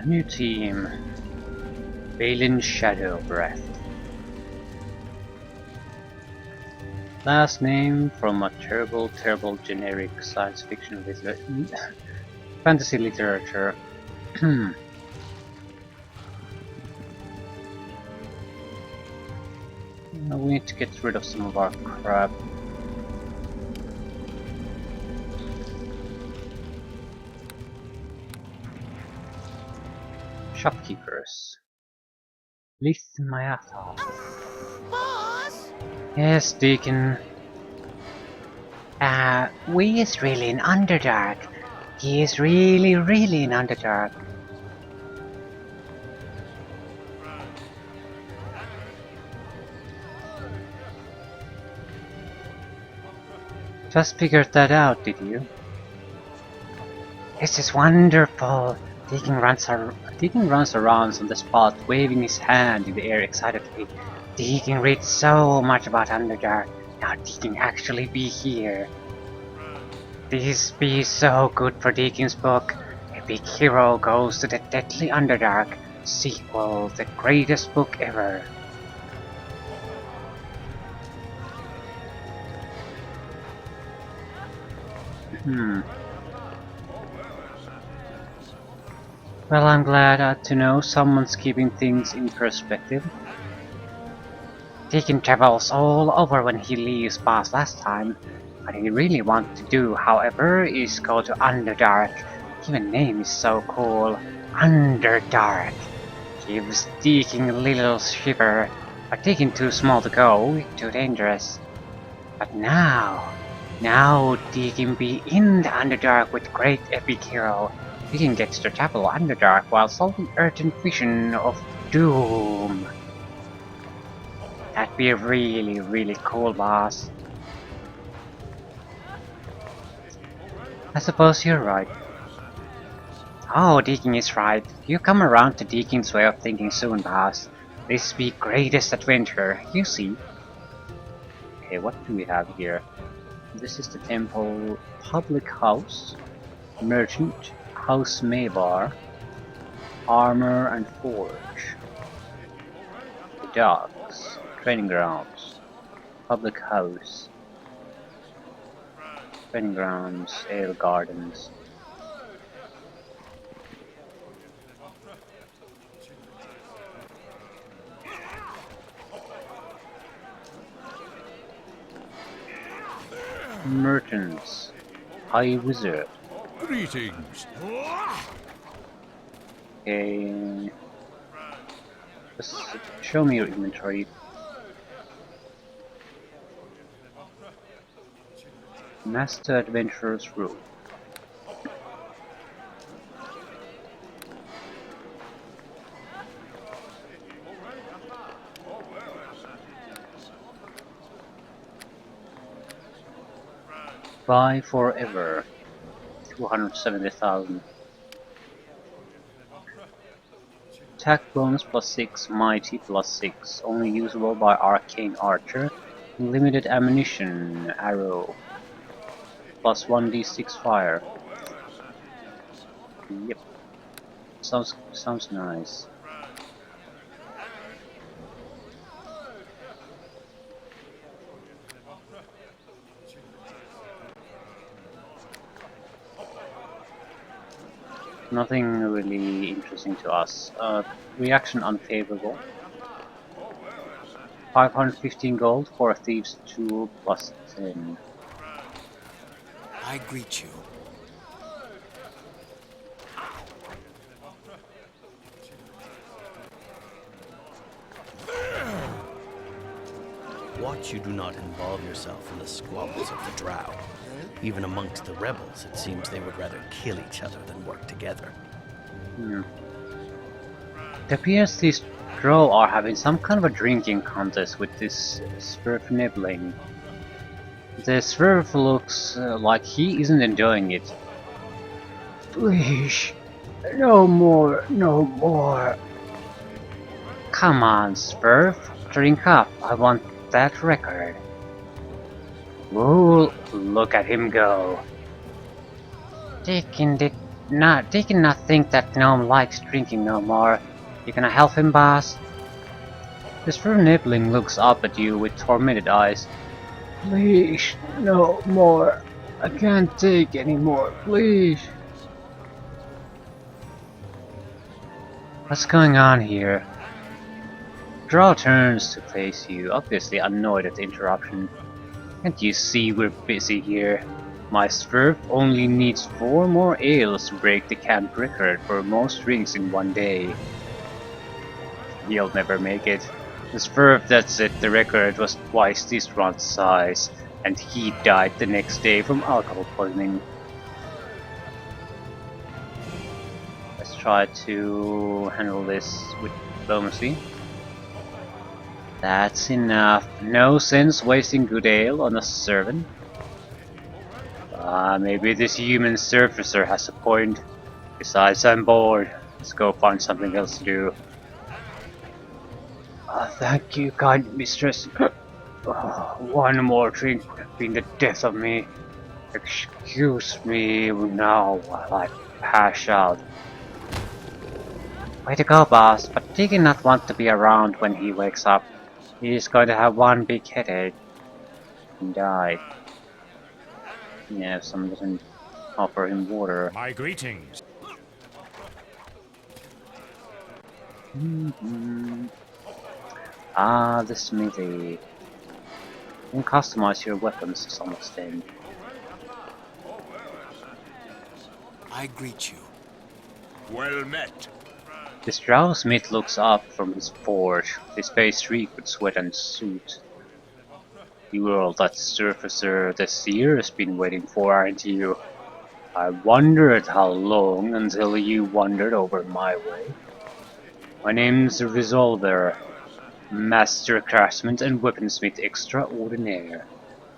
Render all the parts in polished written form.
New team. Balin Shadow Breath. Last name from a terrible generic science fiction with fantasy literature. We need to get rid of some of our crap. Shopkeepers. Lithmayatha. Boss? Yes, Deacon. We is really in Underdark. He is really in Underdark. Just figured that out, did you? This is wonderful. Deacon runs around on the spot, waving his hand in the air excitedly. Deacon reads so much about Underdark. Now Deacon actually be here. This be so good for Deacon's book. Epic Hero Goes to the Deadly Underdark. Sequel, the greatest book ever. Well, I'm glad to know someone's keeping things in perspective. Deacon travels all over when he leaves past last time. What he really wants to do, however, is go to Underdark. Even name is so cool. Underdark. Gives Deacon a little shiver, but Deacon too small to go, too dangerous. But now Deacon be in the Underdark with great epic hero. Deacon gets to travel Underdark while solving urgent vision of doom. That'd be really cool, boss. I suppose you're right. Oh, Deacon is right. You come around to Deacon's way of thinking soon, boss. This be greatest adventure, you see. Okay, what do we have here? This is the temple public house, merchant, house Maybar, armor and forge, the docks, training grounds, public house, training grounds, ale gardens. Merchants, High Wizard. Greetings. Okay. Just show me your inventory. Master Adventurer's Rule. Buy forever. 270,000. Attack bonus +6, mighty +6. Only usable by arcane archer. Limited ammunition arrow. +1d6 fire. Yep. Sounds nice. Nothing really interesting to us. Reaction unfavorable. 515 gold for a thief's tool +10. I greet you. Watch you do not involve yourself in the squabbles of the Drow. Even amongst the rebels, it seems they would rather kill each other than work together. It appears these Drow are having some kind of a drinking contest with this Swervenebling. The Swerve looks like he isn't enjoying it. Please, no more. Come on, Swerve, drink up. I want that record. Whoa, look at him go. Deacon did They cannot think that gnome likes drinking no more. You gonna help him, boss? The fur nibbling looks up at you with tormented eyes. Please, no more. I can't take any more, please. What's going on here? Drow turns to face you, obviously annoyed at the interruption. Can't you see we're busy here? My Swerve only needs 4 more ales to break the camp record for most drinks in one day. He'll never make it. The Swerve that set the record was twice this run's size, and he died the next day from alcohol poisoning. Let's try to handle this with diplomacy. That's enough. No sense wasting good ale on a servant. Maybe this human surfacer has a point. Besides, I'm bored. Let's go find something else to do. Thank you, kind mistress. One more drink would have been the death of me. Excuse me now while I pass out. Way to go, boss, but he did not want to be around when he wakes up. He's going to have one big headache and die. Yeah, if someone doesn't offer him water. My greetings. The Smithy. You can customize your weapons to some extent. I greet you. Well met. This drow smith looks up from his forge, his face streaked with sweat and soot. You are that surfacer the seer has been waiting for, aren't you? I wondered how long until you wandered over my way. My name's Resolver, Master Craftsman and Weaponsmith Extraordinaire.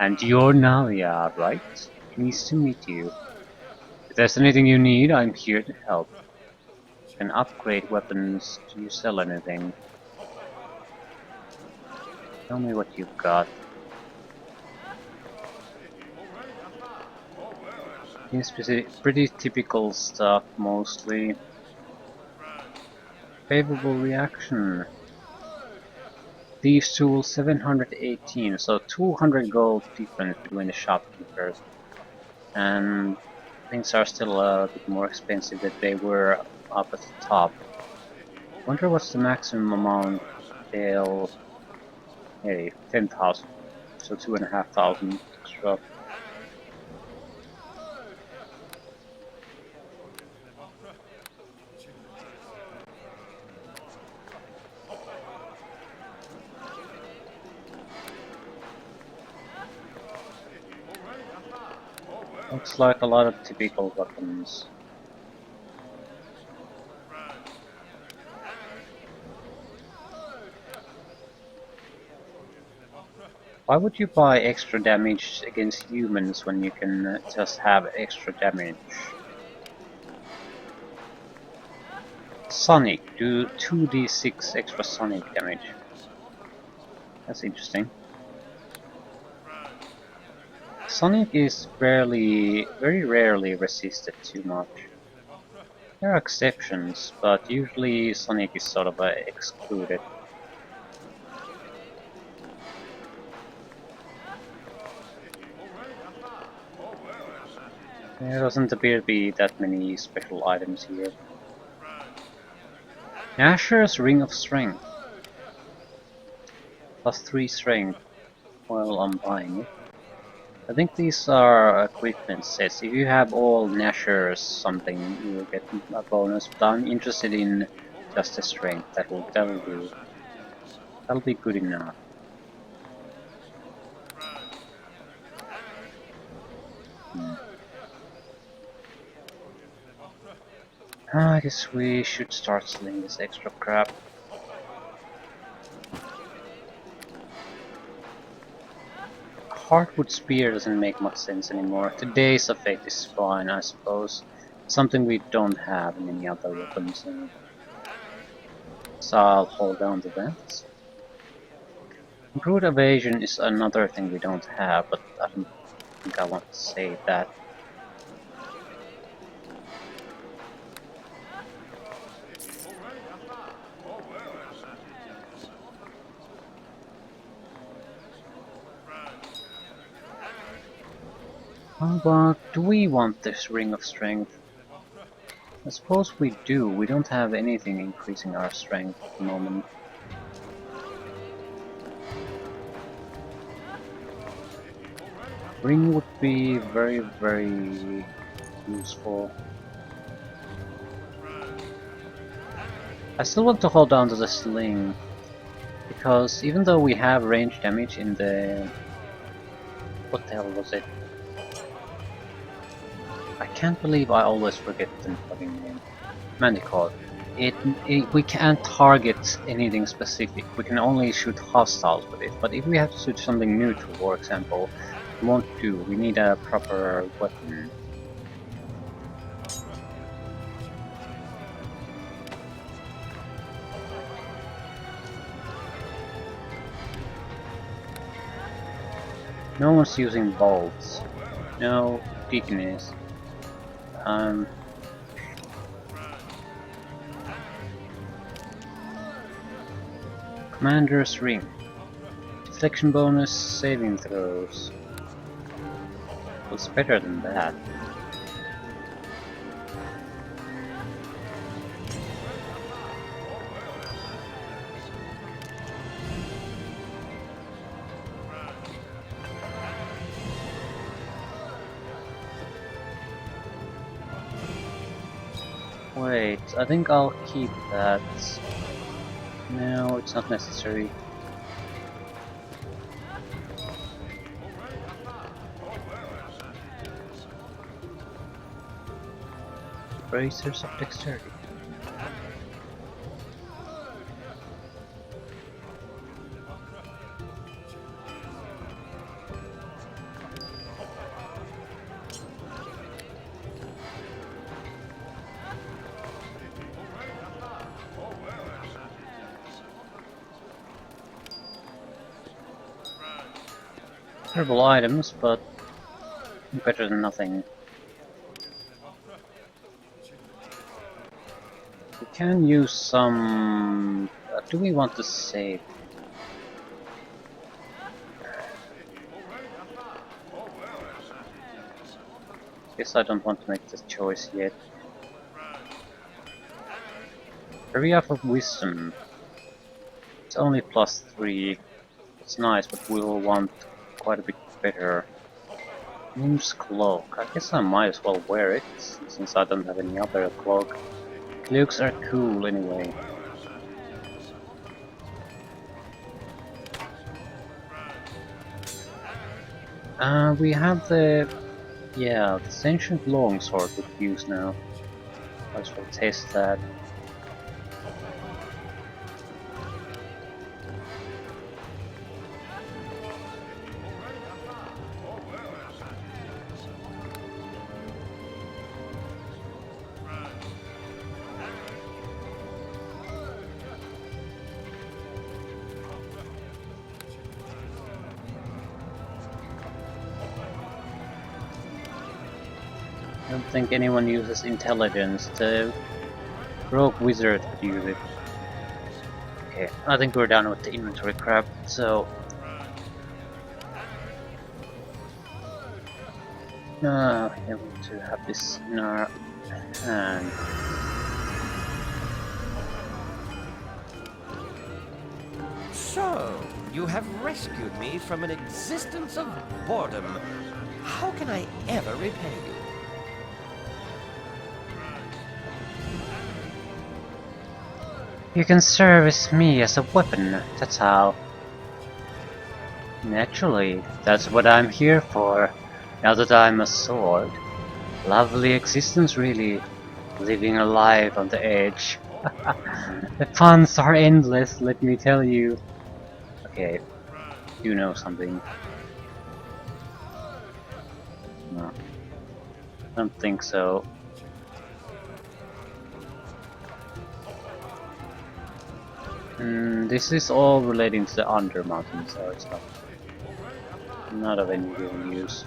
And you're Nalia, right? Pleased to meet you. If there's anything you need, I'm here to help. You can upgrade weapons. Do you sell anything? Tell me what you've got. Seems pretty typical stuff, mostly. Favorable reaction. Thieves tool 718, so 200 gold difference between the shopkeepers. And things are still a bit more expensive than they were up at the top. Wonder what's the maximum amount they'll... Hey, 10,000. So 2,500 extra. Looks like a lot of typical weapons. Why would you buy extra damage against humans when you can just have extra damage? Sonic, do 2d6 extra sonic damage. That's interesting. Sonic is very rarely resisted too much. There are exceptions, but usually Sonic is sort of excluded. There doesn't appear to be that many special items here. Asher's Ring of Strength. Plus 3 strength. Well, I'm buying it. I think these are equipment sets. If you have all Nashers something, you will get a bonus, but I'm interested in just the strength. That'll do. That'll be good enough. I guess we should start selling this extra crap. Hardwood spear doesn't make much sense anymore. Today's effect is fine, I suppose. Something we don't have in any other weapons. So I'll hold down to that. Improved evasion is another thing we don't have, but I don't think I want to say that. But do we want this Ring of Strength? I suppose we do. We don't have anything increasing our strength at the moment. Ring would be very, very useful. I still want to hold on to the sling, because even though we have range damage in the... What the hell was it? I can't believe I always forget the fucking name. Manticore. We can't target anything specific. We can only shoot hostiles with it. But if we have to shoot something neutral, for example, it won't do. We need a proper weapon. No one's using bolts. No, Deacon is. Commander's Ring. Deflection bonus, saving throws. What's better than that? Wait, I think I'll keep that. No, it's not necessary. Bracers of Dexterity. Terrible items, but better than nothing. We can use some... do we want to save? Guess I don't want to make this choice yet. Area of Wisdom. It's only +3. It's nice, but we will want quite a bit better. Moon's Cloak. I guess I might as well wear it, since I don't have any other cloak. Cloaks are cool anyway. We have the... yeah, the ancient longsword we could use now. Might as well test that. I don't think anyone uses intelligence. The rogue wizard would use it. Okay, I think we're done with the inventory crap, so... we want to have this in our hand. So, you have rescued me from an existence of boredom. How can I ever repay you? You can service me as a weapon, that's how. Naturally, that's what I'm here for, now that I'm a sword. Lovely existence really, living a life on the edge. The puns are endless, let me tell you. Okay, you know something. No, I don't think so. This is all relating to the Under Mountain, so it's not of any real use.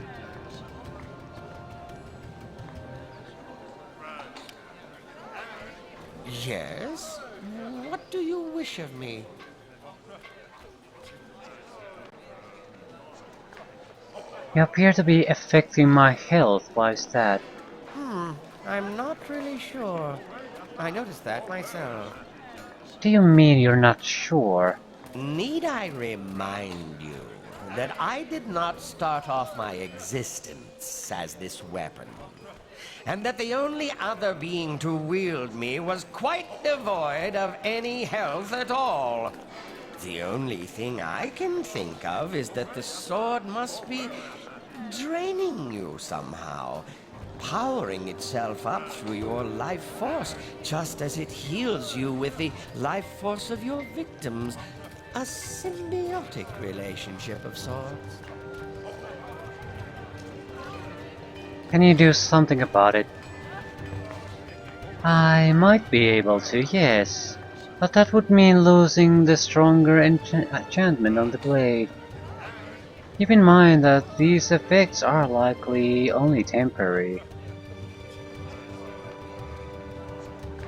Yes? What do you wish of me? You appear to be affecting my health. Why is that? I'm not really sure. I noticed that myself. Do you mean you're not sure? Need I remind you that I did not start off my existence as this weapon, and that the only other being to wield me was quite devoid of any health at all? The only thing I can think of is that the sword must be draining you somehow, powering itself up through your life force, just as it heals you with the life force of your victims. A symbiotic relationship of sorts. Can you do something about it? I might be able to, yes. But that would mean losing the stronger enchantment on the blade. Keep in mind that these effects are likely only temporary.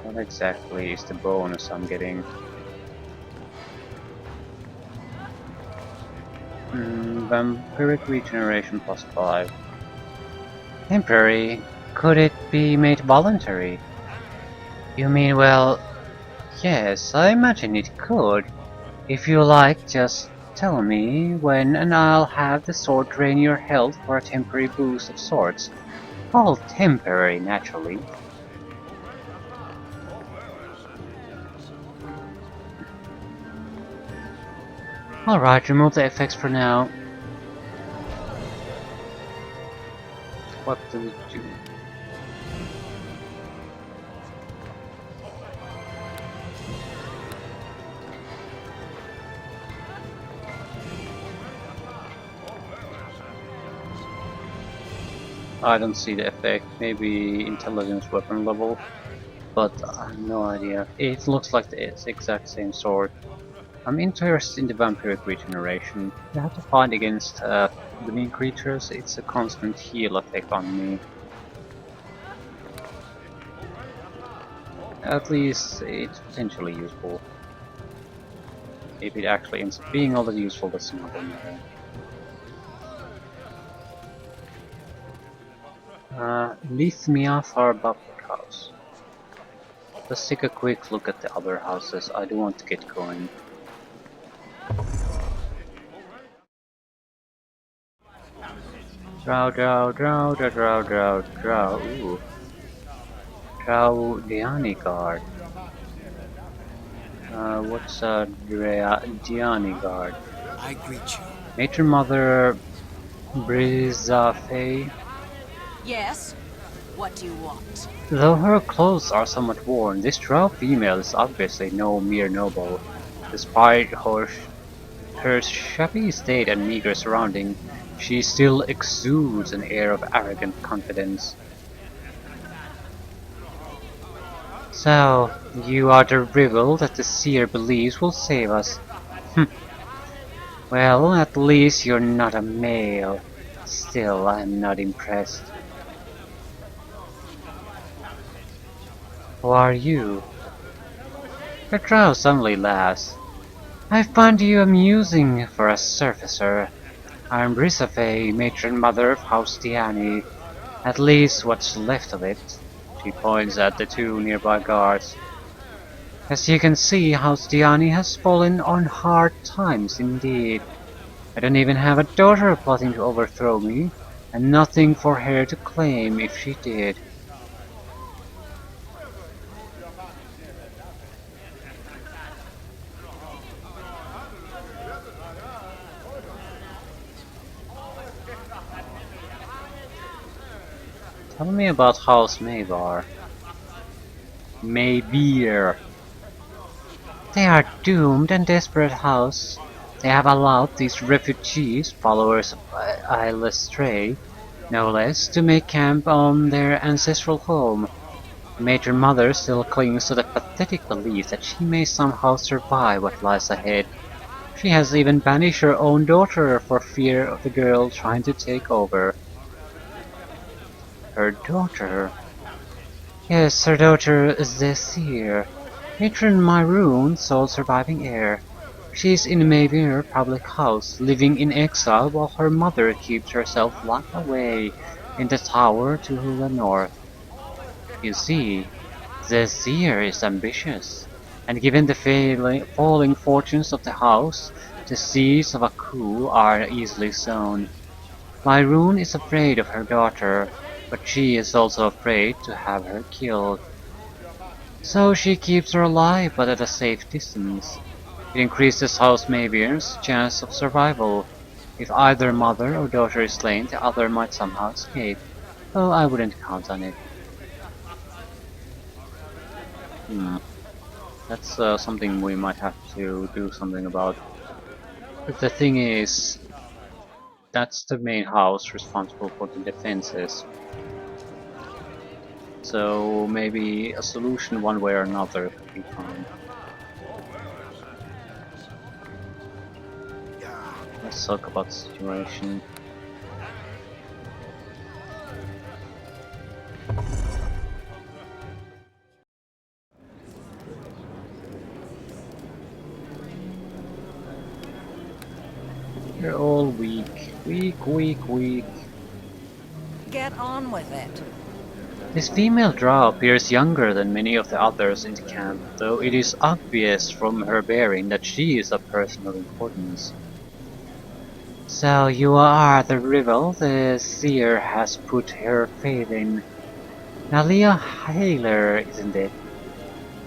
What exactly is the bonus I'm getting? Vampiric regeneration plus 5. Temporary? Could it be made voluntary? You mean, well, yes, I imagine it could. If you like, just tell me when and I'll have the sword drain your health for a temporary boost of sorts. All temporary, naturally. Alright, remove the effects for now. What do we do? I don't see the effect. Maybe intelligence weapon level, but I have no idea. It looks like the exact same sword. I'm interested in the vampiric regeneration. You have to fight against living creatures. It's a constant heal effect on me. At least it's potentially useful. If it actually ends up being all that useful, that's another matter. Lithmia Far Buffer House. Let's take a quick look at the other houses. I do want to get going. Drow. Ooh. Drow Diani Guard. What's a Diani Guard? I greet you. Nature Mother Brizafe. Yes? What do you want? Though her clothes are somewhat worn, this drow female is obviously no mere noble. Despite her shabby state and meager surrounding, she still exudes an air of arrogant confidence. So, you are the rival that the seer believes will save us. Well, at least you're not a male. Still, I'm not impressed. Who are you? The drow suddenly laughs. I find you amusing for a surfacer. I'm Brisafe, matron mother of House Diani. At least what's left of it. She points at the two nearby guards. As you can see, House Diani has fallen on hard times indeed. I don't even have a daughter plotting to overthrow me, and nothing for her to claim if she did. Tell me about House Maybar. Maybeer. They are doomed and desperate house. They have allowed these refugees, followers of Isle Stray, no less, to make camp on their ancestral home. Major Mother still clings to the pathetic belief that she may somehow survive what lies ahead. She has even banished her own daughter for fear of the girl trying to take over. Her daughter? Yes, her daughter is the seer. Matron Myroon, sole surviving heir. She is in Mayfair public house, living in exile while her mother keeps herself locked away in the tower to the north. You see, the seer is ambitious, and given the falling fortunes of the house, the seeds of a coup are easily sown. Myroon is afraid of her daughter, but she is also afraid to have her killed. So she keeps her alive but at a safe distance. It increases House Maybeer's chance of survival. If either mother or daughter is slain, the other might somehow escape, though I wouldn't count on it. Hmm. That's something we might have to do something about. But the thing is, that's the main house responsible for the defenses. So maybe a solution one way or another could be found. Let's talk about the situation. They're all weak. Weak, weak, weak. Get on with it. This female drow appears younger than many of the others in the camp, though it is obvious from her bearing that she is of personal importance. So you are the rival the seer has put her faith in. Now Leah Hailer, isn't it?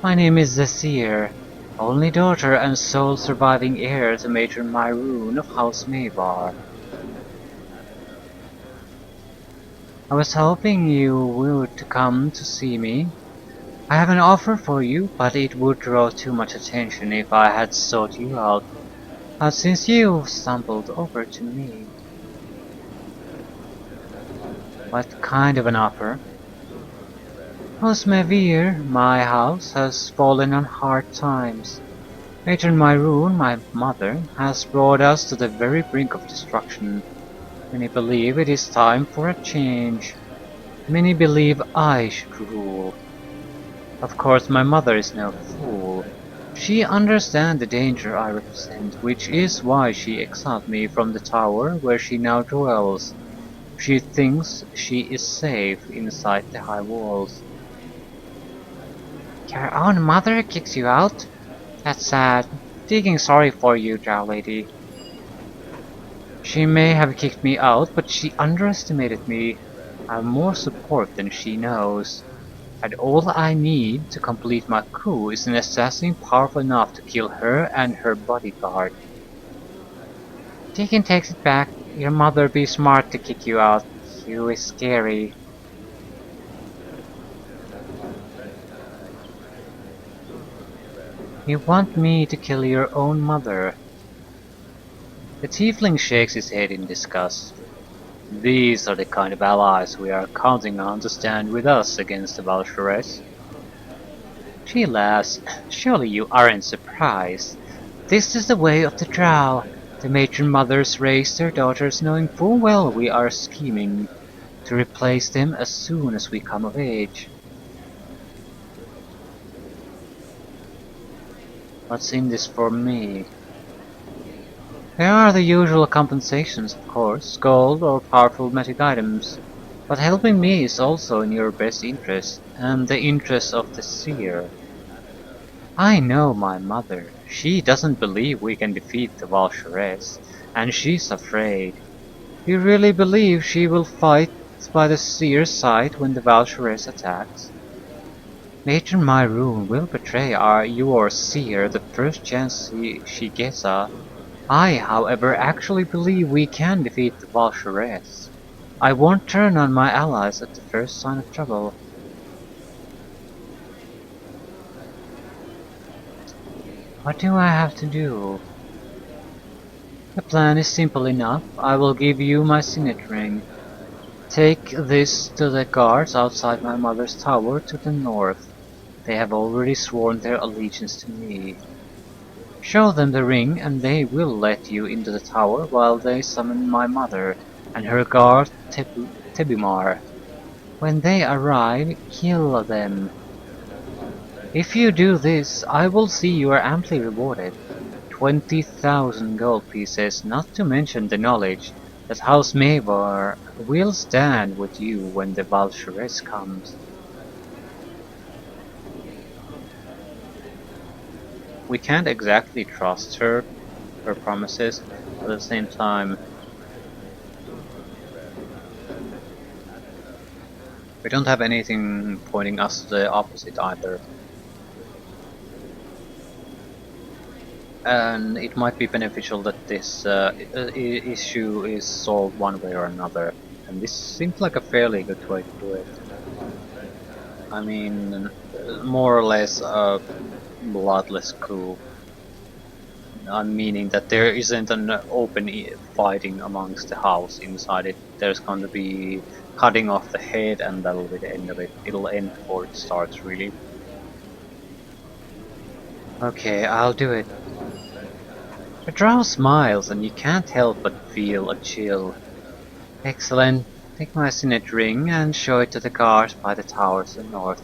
My name is the Seer, only daughter and sole surviving heir to Matron Myroon of House Maybar. I was hoping you would come to see me. I have an offer for you, but it would draw too much attention if I had sought you out. But since you stumbled over to me... What kind of an offer? House Mevir, my house, has fallen on hard times. Matron Myroon, my mother, has brought us to the very brink of destruction. Many believe it is time for a change. Many believe I should rule. Of course, my mother is no fool. She understands the danger I represent, which is why she exiled me from the tower where she now dwells. She thinks she is safe inside the high walls. Your own mother kicks you out? That's sad. Digging sorry for you, drow lady. She may have kicked me out, but she underestimated me. I have more support than she knows. And all I need to complete my coup is an assassin powerful enough to kill her and her bodyguard. Deacon takes it back. Your mother be smart to kick you out. You is scary. You want me to kill your own mother? The tiefling shakes his head in disgust. These are the kind of allies we are counting on to stand with us against the Valkyries. She laughs. Surely you aren't surprised. This is the way of the drow. The matron mothers raise their daughters knowing full well we are scheming to replace them as soon as we come of age. What's in this for me? There are the usual compensations, of course, gold or powerful magic items, but helping me is also in your best interest, and the interest of the seer. I know my mother. She doesn't believe we can defeat the Valkyries, and she's afraid. Do you really believe she will fight by the seer's side when the Valkyries attacks? Matron Myroon will betray your seer the first chance she gets. I, however, actually believe we can defeat the Valkyries. I won't turn on my allies at the first sign of trouble. What do I have to do? The plan is simple enough. I will give you my signet ring. Take this to the guards outside my mother's tower to the north. They have already sworn their allegiance to me. Show them the ring and they will let you into the tower while they summon my mother and her guard Tebimar. When they arrive, kill them. If you do this, I will see you are amply rewarded. 20,000 gold pieces, not to mention the knowledge that House Mavar will stand with you when the Valkyries comes. We can't exactly trust her promises, but at the same time, we don't have anything pointing us to the opposite either. And it might be beneficial that this issue is solved one way or another. And this seems like a fairly good way to do it. I mean, more or less a bloodless coup. Meaning that there isn't an open fighting amongst the house inside it. There's going to be cutting off the head and that'll be the end of it. It'll end before it starts, really. Okay, I'll do it. The drow smiles and you can't help but feel a chill. Excellent. Take my signet ring and show it to the guards by the towers to the north.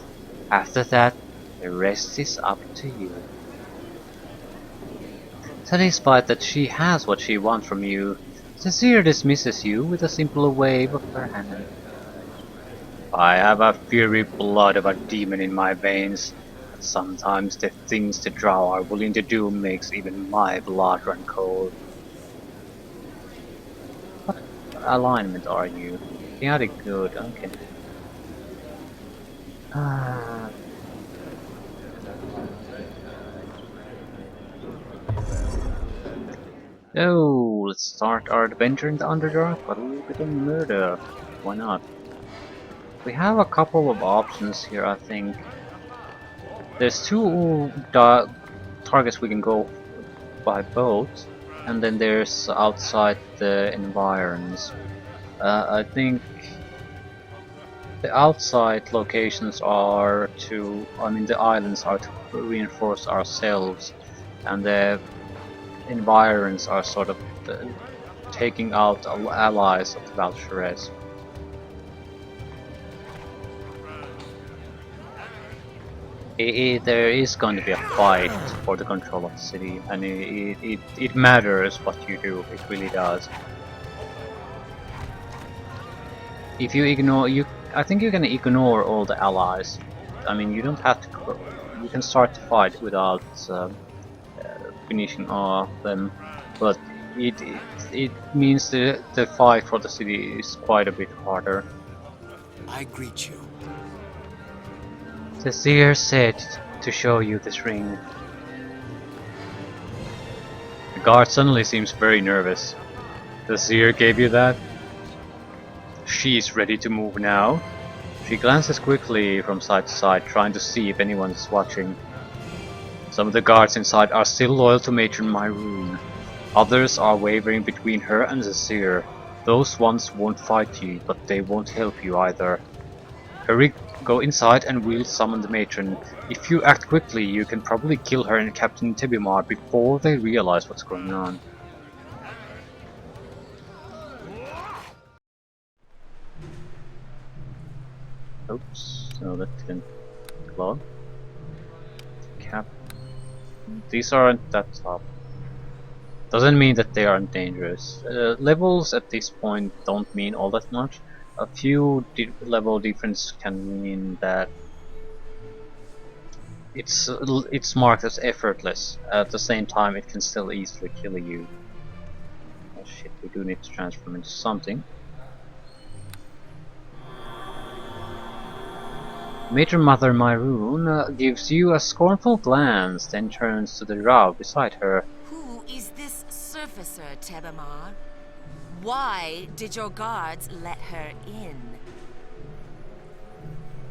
After that, the rest is up to you. Satisfied that she has what she wants from you, Cecile dismisses you with a simple wave of her hand. I have a fiery blood of a demon in my veins, but sometimes the things the drow are willing to do makes even my blood run cold. What alignment are you? Chaotic good, okay. So, let's start our adventure in the Underdark, but a little bit of murder. Why not? We have a couple of options here, I think. There's two targets we can go by boat, and then there's outside the environs. I think the outside locations are the islands are to reinforce ourselves, and the environs are sort of taking out allies of the Valkyries. There is going to be a fight for the control of the city, and it matters what you do, it really does. If you ignore, I think you can ignore all the allies. I mean, you don't have to, you can start the fight without finishing off them, but it means the fight for the city is quite a bit harder. I greet you. The seer said to show you this ring. The guard suddenly seems very nervous. The seer gave you that? She's ready to move now. She glances quickly from side to side, trying to see if anyone is watching. Some of the guards inside are still loyal to Matron Myroon. Others are wavering between her and the seer. Those ones won't fight you, but they won't help you either. Hurry, go inside and we'll summon the matron. If you act quickly, you can probably kill her and Captain Tebimar before they realize what's going on. Oops, no, that didn't log. These aren't that top. Doesn't mean that they aren't dangerous. Levels at this point don't mean all that much. A few level difference can mean that it's marked as effortless. At the same time, it can still easily kill you. Oh shit, we do need to transform into something. Major Mother Myroon gives you a scornful glance, then turns to the drow beside her. Who is this surfacer, Tebamar? Why did your guards let her in?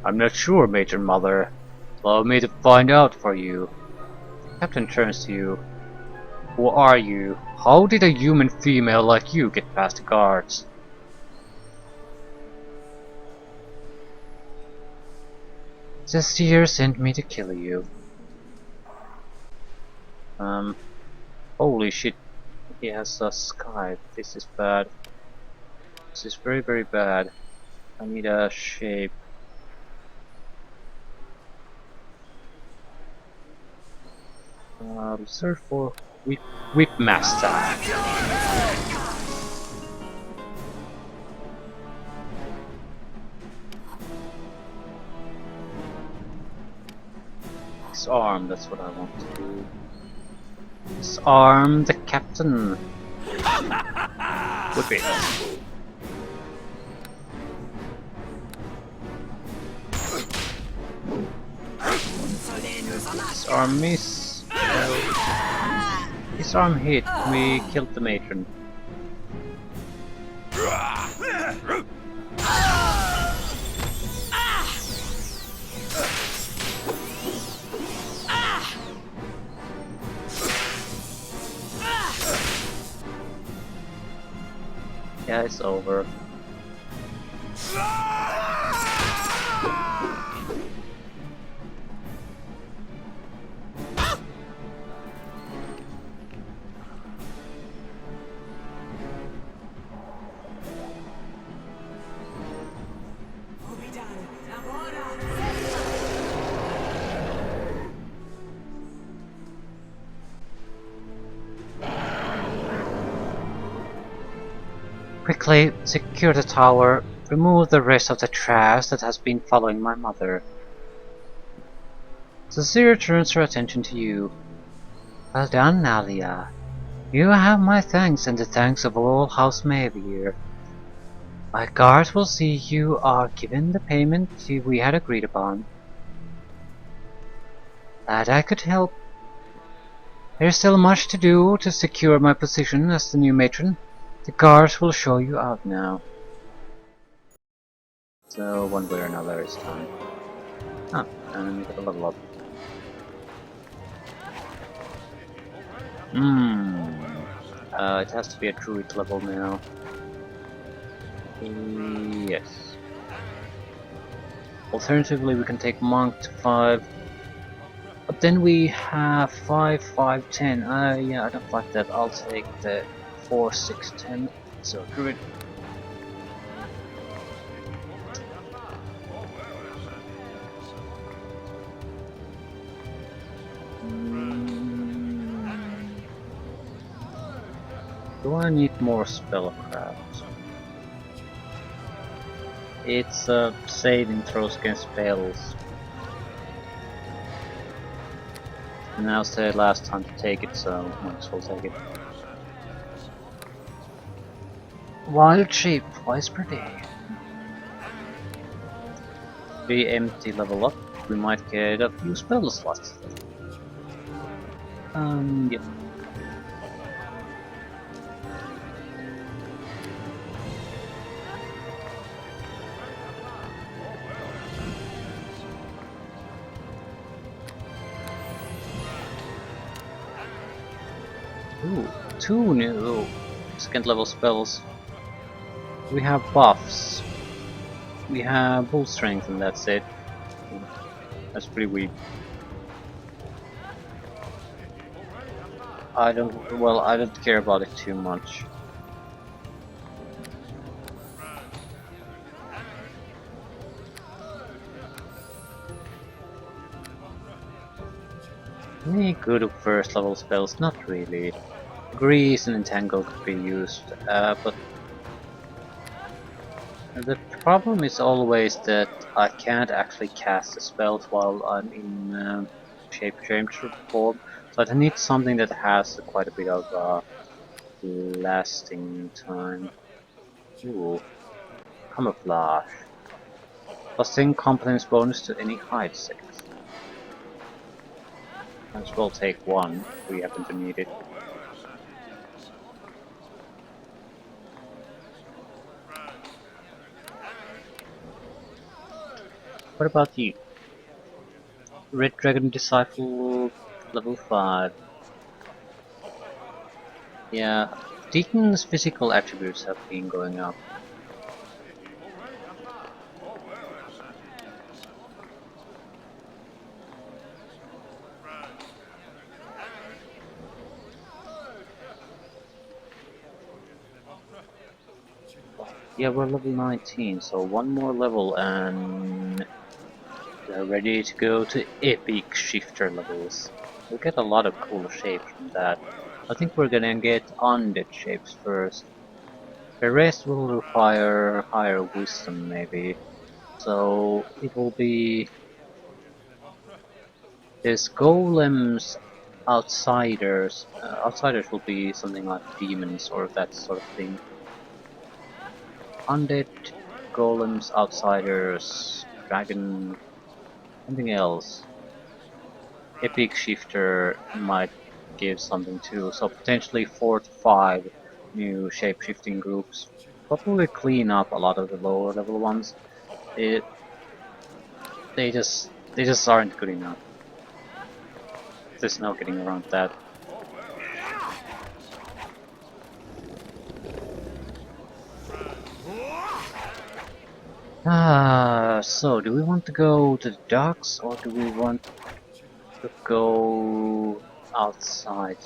I'm not sure, Major Mother. Allow me to find out for you. Captain turns to you. Who are you? How did a human female like you get past the guards? The seer sent me to kill you. Holy shit. He has a Skype. This is bad. This is very, very bad. I need a shape. Search for Whipmaster. Disarm, that's what I want to do. Disarm the captain. Whip it. Disarm miss. Disarm hit. We killed the matron. Yeah, it's over. Quickly secure the tower, remove the rest of the trash that has been following my mother. Zazir turns her attention to you. Well done, Leah. You have my thanks and the thanks of all House Mavir. My guards will see you are given the payment we had agreed upon. Glad I could help. There's still much to do to secure my position as the new matron. The guards will show you out now. So one way or another it's time. Ah, and we got a level up. It has to be a druid level now. Yes. Alternatively we can take monk to 5. But then we have 5, 5, 10. Yeah, I don't like that. I'll take the 4, 6, 10. So druid. Do I need more spellcraft? It's saving throws against spells. Now's the last time to take it, so might as well take it. Wild shape twice per day. 3 empty level up. We might get a few spell slots. Yep. Ooh, 2 new second level spells. We have buffs. We have bull strength and that's it. That's pretty weak. I don't care about it too much. Any good first level spells? Not really. Grease and Entangle could be used, but the problem is always that I can't actually cast the spells while I'm in shape change form, so I need something that has quite a bit of lasting time. Ooh, camouflage. Plus incompetence bonus to any hide seconds. Might as well take 1 if we happen to need it. What about you? Red Dragon Disciple level 5. Yeah, Deacon's physical attributes have been going up. Yeah, we're level 19, so 1 more level and they're ready to go to epic shifter levels. We'll get a lot of cool shapes from that. I think we're gonna get undead shapes first. The rest will require higher wisdom, maybe. So it will be there's golems, outsiders. Outsiders will be something like demons or that sort of thing. Undead, golems, outsiders, dragon, something else. Epic shifter might give something too. So potentially 4 to 5 new shape-shifting groups. Probably clean up a lot of the lower level ones. It, they just aren't good enough. There's no getting around that. So do we want to go to the docks or do we want to go outside?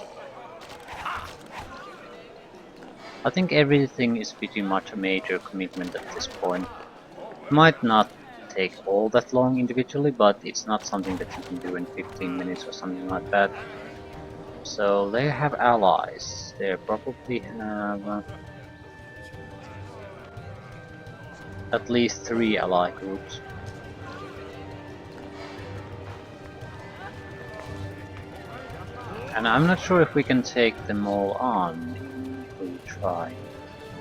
I think everything is pretty much a major commitment at this point. It might not take all that long individually, but it's not something that you can do in 15 minutes or something like that. So they have allies. They probably have at least 3 ally groups. And I'm not sure if we can take them all on if we try.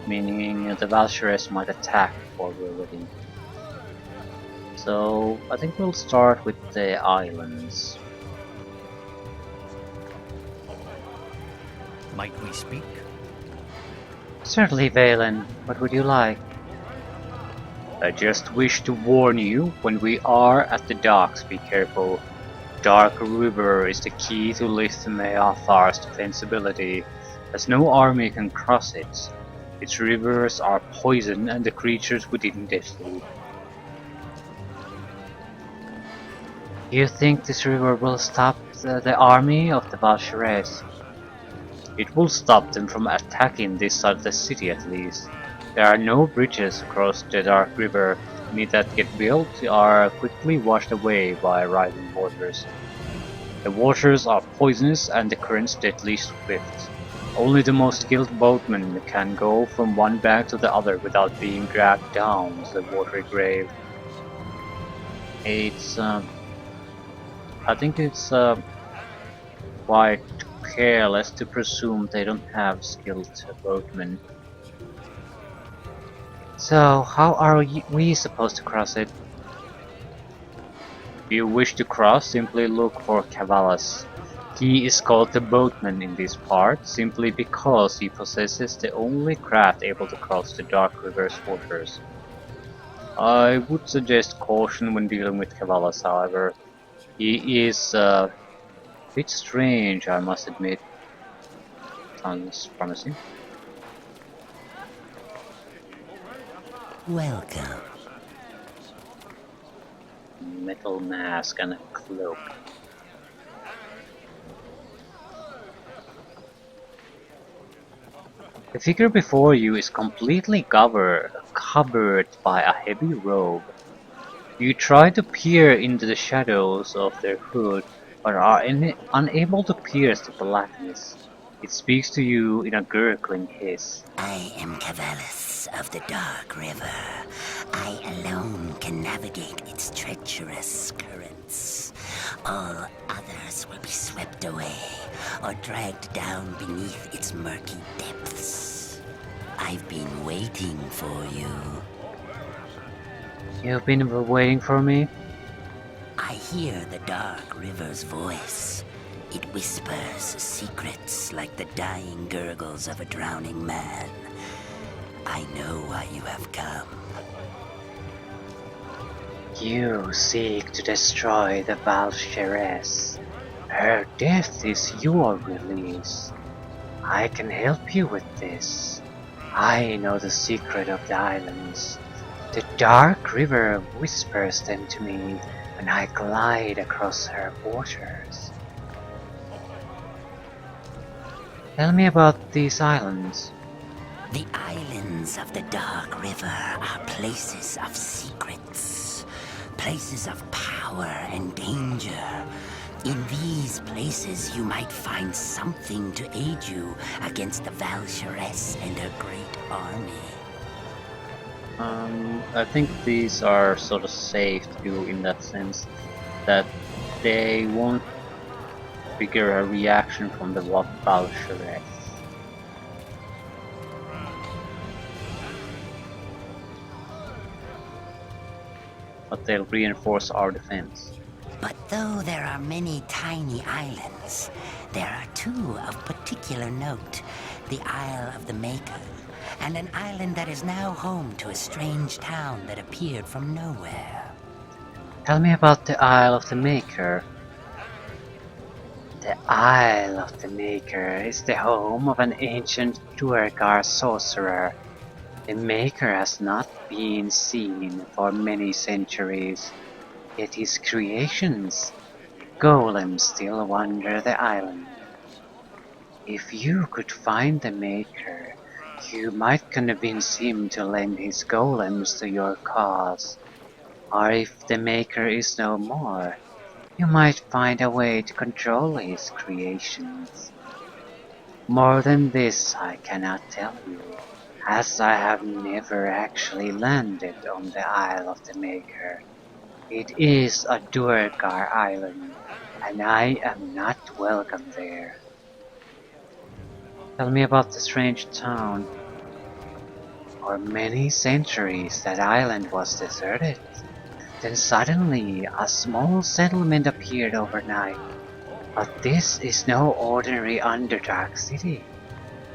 Meaning the Valkyries might attack before we're ready. So I think we'll start with the islands. Might we speak? Certainly, Valen. What would you like? I just wish to warn you, when we are at the docks, be careful. Dark River is the key to Lithmeathar's defensibility, as no army can cross it. Its rivers are poison and the creatures within deadly. You think this river will stop the army of the Valkyries? It will stop them from attacking this side of the city at least. There are no bridges across the Dark River, and if that get built, are quickly washed away by rising waters. The waters are poisonous and the currents deadly swift. Only the most skilled boatmen can go from one bank to the other without being dragged down to the watery grave. I think it's quite careless to presume they don't have skilled boatmen. So, how are we supposed to cross it? If you wish to cross, simply look for Cavallas. He is called the boatman in this part, simply because he possesses the only craft able to cross the Dark River's waters. I would suggest caution when dealing with Cavallas, however. He is a bit strange, I must admit. Sounds promising. Welcome. Metal mask and a cloak. The figure before you is completely covered by a heavy robe. You try to peer into the shadows of their hood, but are unable to pierce the blackness. It speaks to you in a gurgling hiss. I am Cavallas of the Dark River. I alone can navigate its treacherous currents. All others will be swept away or dragged down beneath its murky depths. I've been waiting for you. You've been waiting for me? I hear the Dark River's voice. It whispers secrets like the dying gurgles of a drowning man. I know why you have come. You seek to destroy the Valkyries. Her death is your release. I can help you with this. I know the secret of the islands. The Dark River whispers them to me when I glide across her waters. Tell me about these islands. The islands of the Dark River are places of secrets, places of power and danger, In these places, you might find something to aid you against the Val'sharess and her great army. I think these are sort of safe to do in that sense that they won't trigger a reaction from the Val'sharess. But they'll reinforce our defense. But though there are many tiny islands, there are two of particular note. The Isle of the Maker, and an island that is now home to a strange town that appeared from nowhere. Tell me about the Isle of the Maker. The Isle of the Maker is the home of an ancient Duergar sorcerer. The Maker has not been seen for many centuries, yet his creations, golems, still wander the island. If you could find the Maker, you might convince him to lend his golems to your cause. Or if the Maker is no more, you might find a way to control his creations. More than this I cannot tell you, as I have never actually landed on the Isle of the Maker. It is a Duergar island, and I am not welcome there. Tell me about the strange town. For many centuries that island was deserted. Then suddenly a small settlement appeared overnight. But this is no ordinary Underdark city.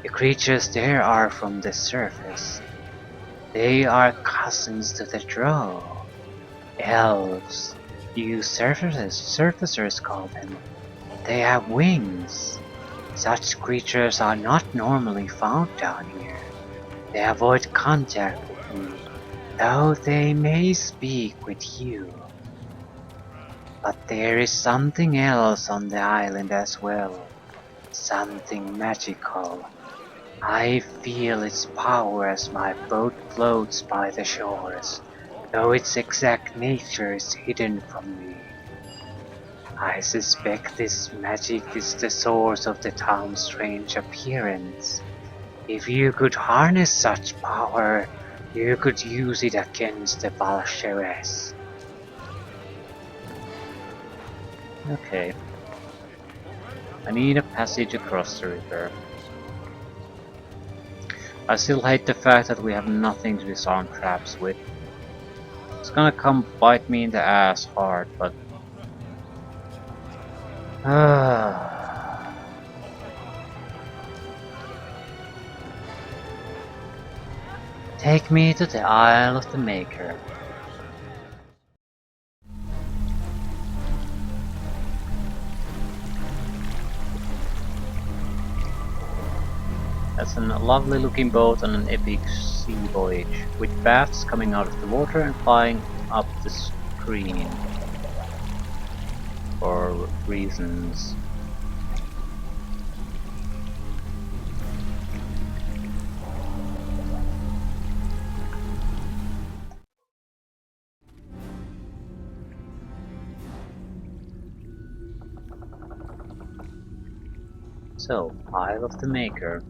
The creatures there are from the surface. They are cousins to the Drow. Elves. You surfacers call them. They have wings. Such creatures are not normally found down here. They avoid contact with me, though they may speak with you. But there is something else on the island as well. Something magical. I feel its power as my boat floats by the shores, though its exact nature is hidden from me. I suspect this magic is the source of the town's strange appearance. If you could harness such power, you could use it against the Val'sharess. Okay. I need a passage across the river. I still hate the fact that we have nothing to disarm traps with. It's gonna come bite me in the ass hard, but... Take me to the Isle of the Maker. That's a lovely looking boat on an epic sea voyage, with baths coming out of the water and flying up the screen. For reasons. So, Isle of the Maker.